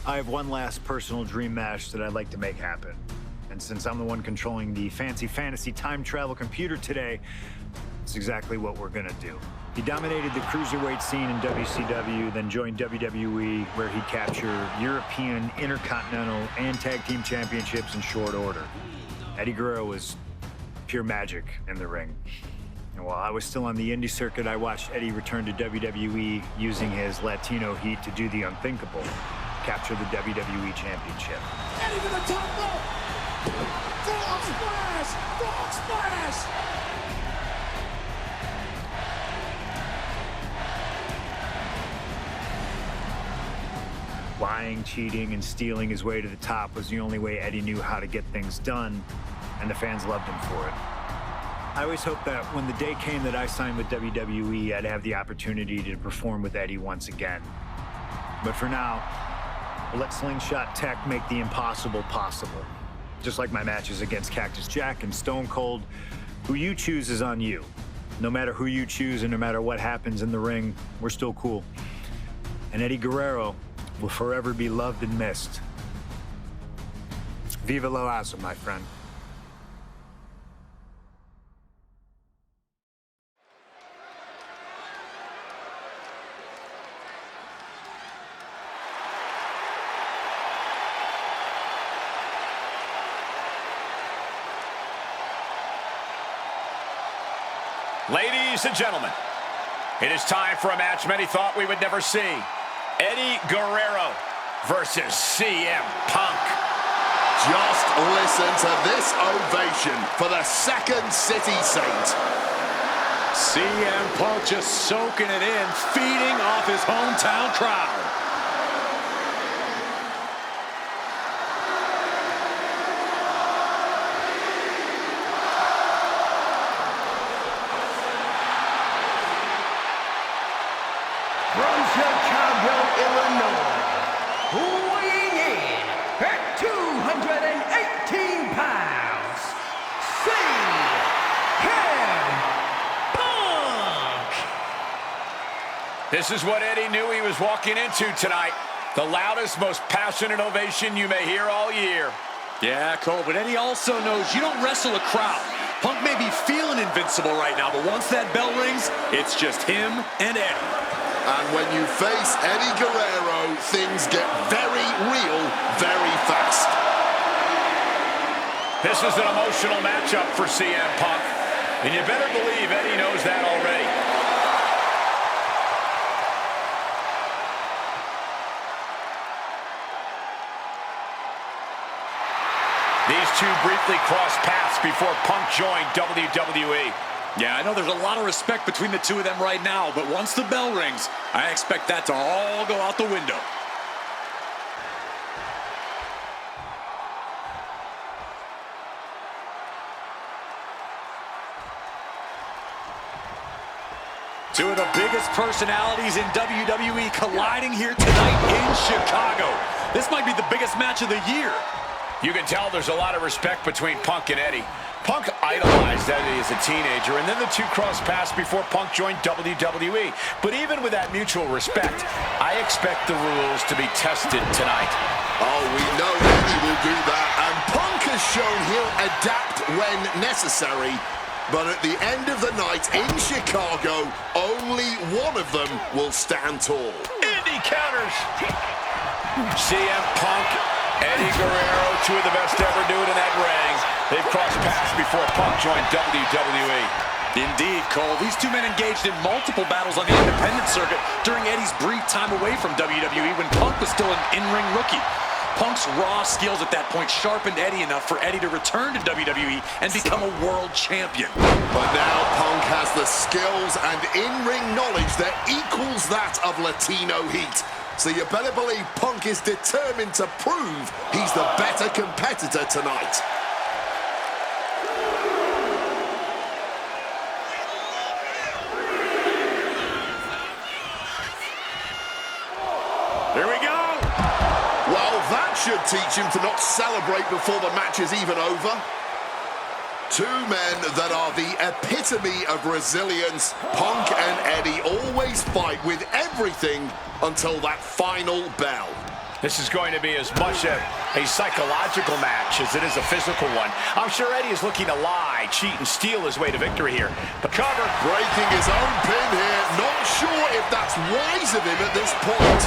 I have one last personal dream match that I'd like to make happen. And since I'm the one controlling the fancy fantasy time travel computer today, it's exactly what we're gonna do. He dominated the cruiserweight scene in WCW, then joined WWE, where he captured European, Intercontinental, and Tag Team Championships in short order. Eddie Guerrero was pure magic in the ring. And while I was still on the indie circuit, I watched Eddie return to WWE using his Latino heat to do the unthinkable, capture the WWE Championship. Eddie to the top rope! Frog splash! Frog splash! Lying, cheating, and stealing his way to the top was the only way Eddie knew how to get things done, and the fans loved him for it. I always hoped that when the day came that I signed with WWE, I'd have the opportunity to perform with Eddie once again. But for now, we'll let Slingshot Tech make the impossible possible. Just like my matches against Cactus Jack and Stone Cold, who you choose is on you. No matter who you choose and no matter what happens in the ring, we're still cool. And Eddie Guerrero will forever be loved and missed. Viva la raza, my friend. Ladies and gentlemen, it is time for a match many thought we would never see. Eddie Guerrero versus CM Punk. Just listen to this ovation for the Second City Saint. CM Punk just soaking it in, feeding off his hometown crowd. From Chicago, Illinois, weighing in at 218 pounds, CM Punk! This is what Eddie knew he was walking into tonight. The loudest, most passionate ovation you may hear all year. Yeah, Cole, but Eddie also knows you don't wrestle a crowd. Punk may be feeling invincible right now, but once that bell rings, it's just him and Eddie. And when you face Eddie Guerrero, things get very real very fast. This is an emotional matchup for CM Punk, and you better believe Eddie knows that already. These two briefly crossed paths before Punk joined WWE. Yeah, I know there's a lot of respect between the two of them right now, but once the bell rings, I expect that to all go out the window. Two of the biggest personalities in WWE colliding here tonight in Chicago. This might be the biggest match of the year. You can tell there's a lot of respect between Punk and Eddie. Punk idolized Eddie as a teenager, and then the two crossed paths before Punk joined WWE. But even with that mutual respect, I expect the rules to be tested tonight. Oh, we know Eddie will do that, and Punk has shown he'll adapt when necessary. But at the end of the night in Chicago, only one of them will stand tall. Indy counters. CM Punk, Eddie Guerrero, two of the best to ever do it in that ring. They've crossed paths before Punk joined WWE. Indeed, Cole. These two men engaged in multiple battles on the independent circuit during Eddie's brief time away from WWE when Punk was still an in-ring rookie. Punk's raw skills at that point sharpened Eddie enough for Eddie to return to WWE and become a world champion. But now Punk has the skills and in-ring knowledge that equals that of Latino heat. So you better believe Punk is determined to prove he's the better competitor tonight. Here we go! Well, that should teach him to not celebrate before the match is even over. Two men that are the epitome of resilience. Punk and Eddie always fight with everything until that final bell. This is going to be as much a psychological match as it is a physical one. I'm sure Eddie is looking to lie, cheat, and steal his way to victory here. The cover. Breaking his own pin here. Not sure if that's wise of him at this point.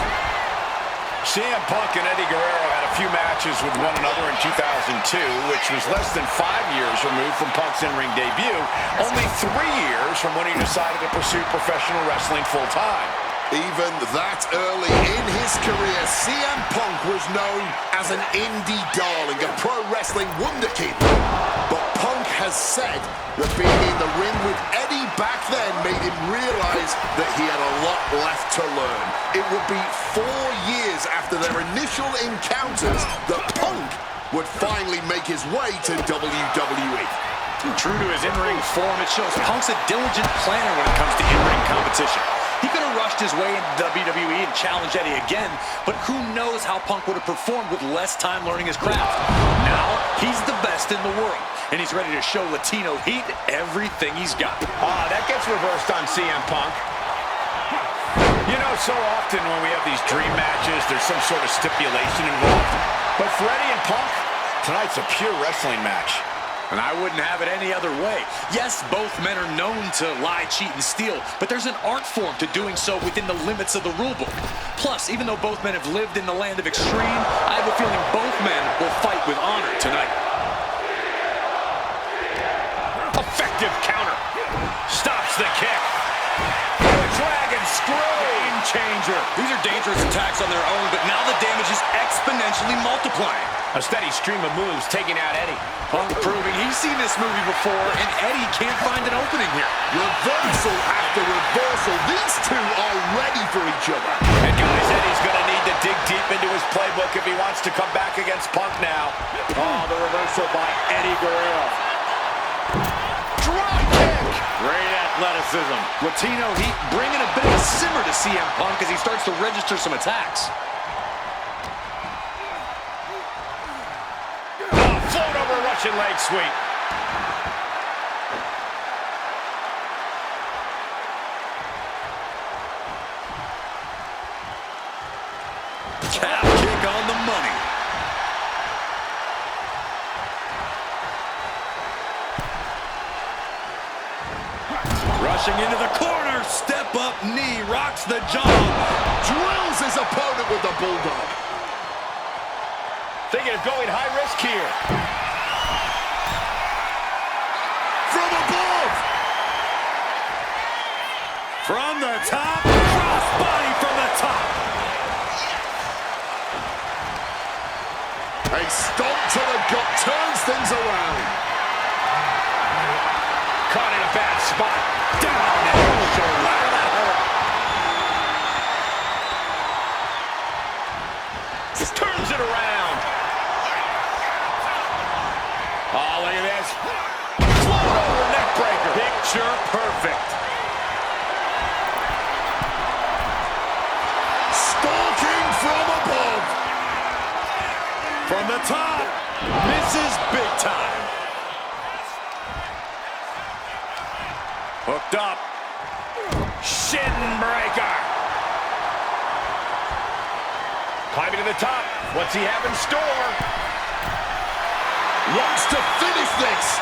CM Punk and Eddie Guerrero had a few matches with one another in 2002, which was less than 5 years removed from Punk's in-ring debut, only 3 years from when he decided to pursue professional wrestling full-time. Even that early in his career, CM Punk was known as an indie darling, a pro wrestling wunderkid. But Punk has said that being in the ring with Eddie back then made him realize that he had a lot left to learn. It would be 4 years after their initial encounters that Punk would finally make his way to WWE. True to his in-ring form, it shows Punk's a diligent planner when it comes to in-ring competition. He could have rushed his way into WWE and challenged Eddie again, but who knows how Punk would have performed with less time learning his craft. Now, he's the best in the world, and he's ready to show Latino heat everything he's got. That gets reversed on CM Punk. You know, so often when we have these dream matches, there's some sort of stipulation involved. But for Eddie and Punk, tonight's a pure wrestling match. And I wouldn't have it any other way. Yes, both men are known to lie, cheat, and steal, but there's an art form to doing so within the limits of the rulebook. Plus, even though both men have lived in the land of extreme, I have a feeling both men will fight with honor tonight. Effective counter. Stops the kick. The dragon screw. Game changer. These are dangerous attacks on their own, but now the damage is exponentially multiplying. A steady stream of moves taking out Eddie. Punk proving he's seen this movie before, and Eddie can't find an opening here. Reversal after reversal. These two are ready for each other. And guys, Eddie's going to need to dig deep into his playbook if he wants to come back against Punk now. Oh, the reversal by Eddie Guerrero. Drop kick. Great athleticism. Latino heat bringing a bit of a simmer to CM Punk as he starts to register some attacks. Float over Russian leg sweep. Calf kick on the money. Rushing into the corner, step up knee, rocks the jaw. Drills his opponent with the bulldog. Thinking of going high risk here. From above. From the top, cross body from the top. A stomp to the gut turns things around. Caught in a bad spot. Down and shoulder. That hurt. Just turns it around. Oh, look at this. Float over neck breaker. Picture perfect. Stalking from above. From the top, misses big time. Hooked up. Shin breaker. Climbing to the top. What's he have in store? Wants to finish this.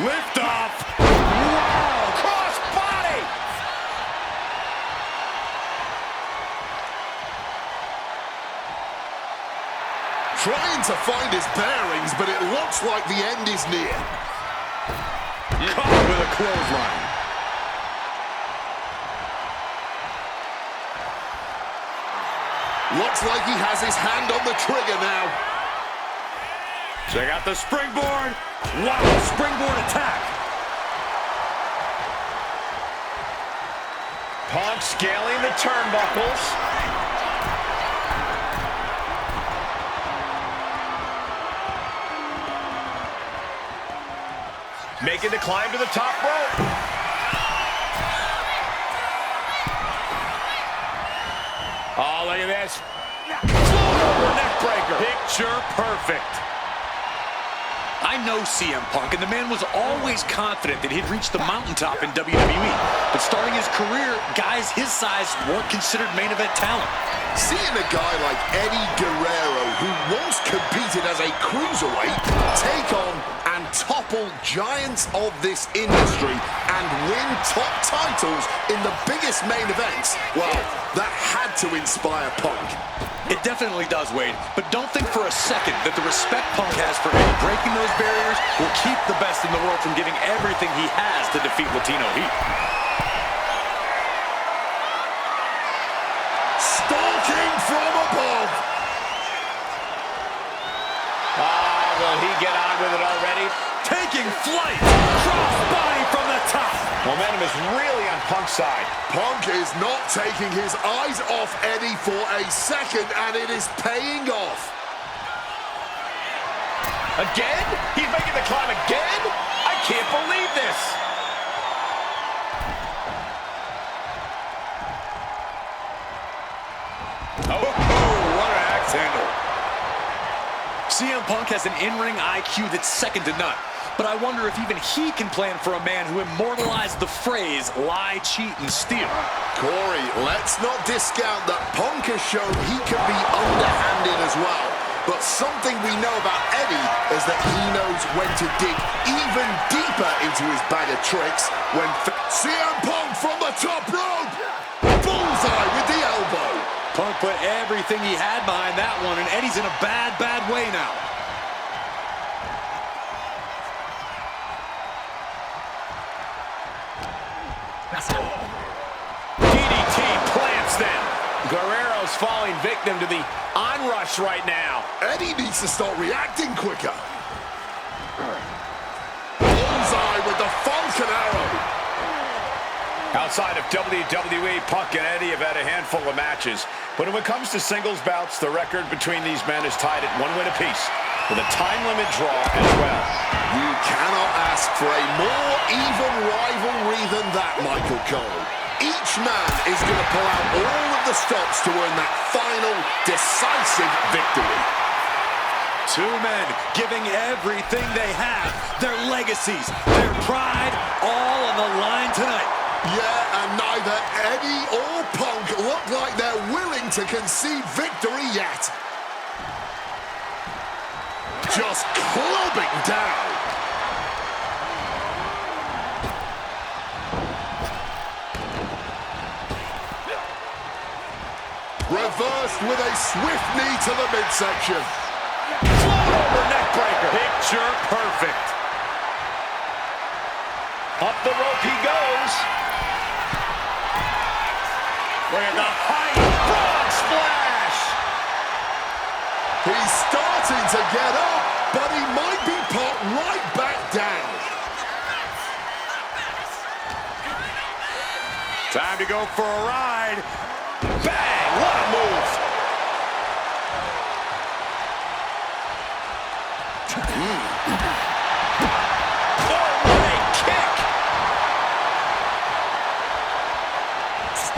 Lift off. Wow! Cross body! Trying to find his bearings, but it looks like the end is near. Caught with a clothesline. Looks like he has his hand on the trigger now. Check out the springboard. Wow, springboard attack. Punk scaling the turnbuckles. Making the climb to the top rope. Oh, look at this. Float over neck breaker. Picture perfect. I know CM Punk, and the man was always confident that he'd reach the mountaintop in WWE. But starting his career, guys his size weren't considered main event talent. Seeing a guy like Eddie Guerrero, who once competed as a cruiserweight, take on and topple giants of this industry and win top titles in the biggest main events, well, that had to inspire Punk. It definitely does, Wade, but don't think for a second that the respect Punk has for Eddie breaking those barriers will keep the best in the world from giving everything he has to defeat Latino Heat. Stalking from above. Will he get on with it already? Taking flight! Cross body from the top! Momentum is really on Punk's side. Punk is not taking his eyes off Eddie for a second, and it is paying off. Again? He's making the climb again? I can't believe this. Oh, what an axe handle. CM Punk has an in-ring IQ that's second to none. But I wonder if even he can plan for a man who immortalized the phrase, lie, cheat, and steal. Corey, let's not discount that Punk has shown he can be underhanded as well. But something we know about Eddie is that he knows when to dig even deeper into his bag of tricks when CM Punk from the top rope! Bullseye with the elbow! Punk put everything he had behind that one, and Eddie's in a bad, bad way now. DDT plants them. Guerrero's falling victim to the onrush right now. Eddie needs to start reacting quicker. Bullseye with the Falcon Arrow. Outside of WWE, Punk and Eddie have had a handful of matches. But when it comes to singles bouts, the record between these men is tied at 1 win apiece, with a time limit draw as well. You cannot ask for a more even rivalry than that, Michael Cole. Each man is going to pull out all of the stops to earn that final, decisive victory. Two men giving everything they have, their legacies, their pride, all on the line tonight. Yeah, and neither Eddie or Punk look like they're willing to concede victory yet. Just clubbing down. Reversed with a swift knee to the midsection. Over neck breaker. Picture perfect. Up the rope he goes. Look at the height. Frog splash. He's starting to get up, but he might be put right back down. Time to go for a ride. Bang! What a move. Oh, what a kick.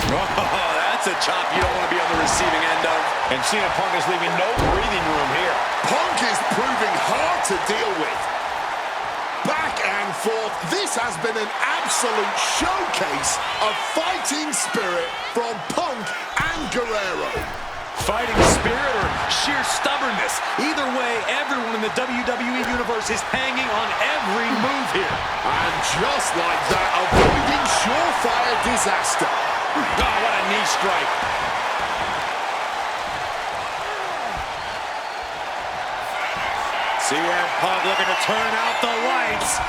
Oh, that's a chop you don't want to be on the receiving end of. And CM Punk is leaving no breathing room here. Punk is proving hard to deal with. Back and forth, this has been an absolute showcase of fighting spirit from Punk and Guerrero. Fighting spirit or sheer stubbornness. Either way, everyone in the WWE Universe is hanging on every move here. And just like that, avoiding surefire disaster. Oh, what a knee strike. CM Punk looking to turn out the lights.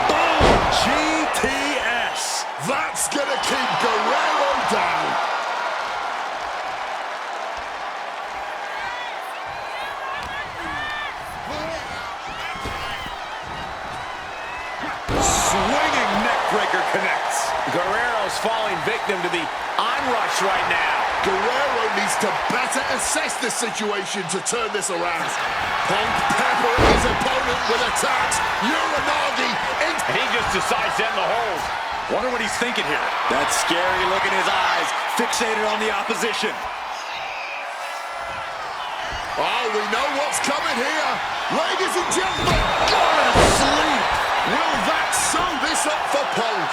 Boom! GTS. That's gonna keep Guerrero down. Swinging neckbreaker connects. Guerrero's falling victim to the onrush right now. Guerrero needs to better assess the situation to turn this around. Punk peppering his opponent with attacks. Uranagi. And he just decides to end the hold. Wonder what he's thinking here. That scary look in his eyes, fixated on the opposition. Oh, we know what's coming here. Ladies and gentlemen, go to sleep. Will that sew this up for Punk?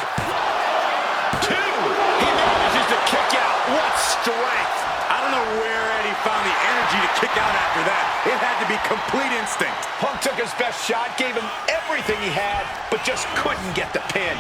2. He manages to kick out. What strength. I don't know where Eddie found the energy to kick out after that. It had to be complete instinct. Punk took his best shot, gave him everything he had, but just couldn't get the pin.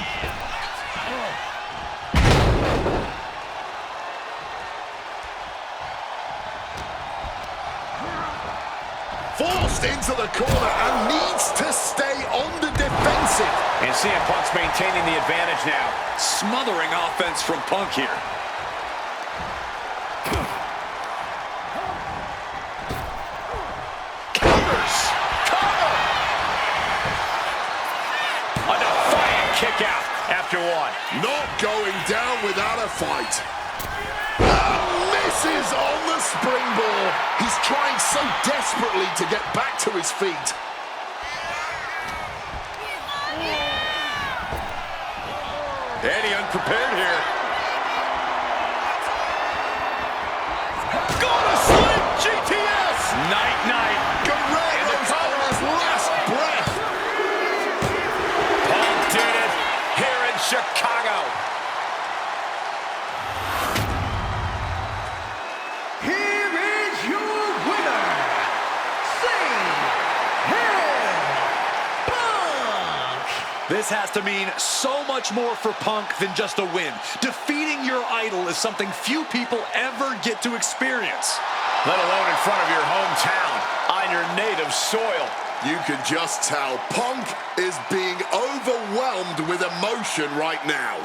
Forced into the corner and needs to stay on the defensive. And CM Punk's maintaining the advantage now. Smothering offense from Punk here. Counters. Cover. A defiant kick out after 1. Not going down without a fight. Misses on the springboard. He's trying so desperately to get back to his feet. Eddie unprepared here. Gonna sleep, GTS! Night-night. Guerrero's on his last breath. Punk did it here in Chicago. Here is your winner, CM Punk. This has to mean so much more for Punk than just a win. Defeating your idol is something few people ever get to experience. Let alone in front of your hometown, on your native soil. You can just tell Punk is being overwhelmed with emotion right now.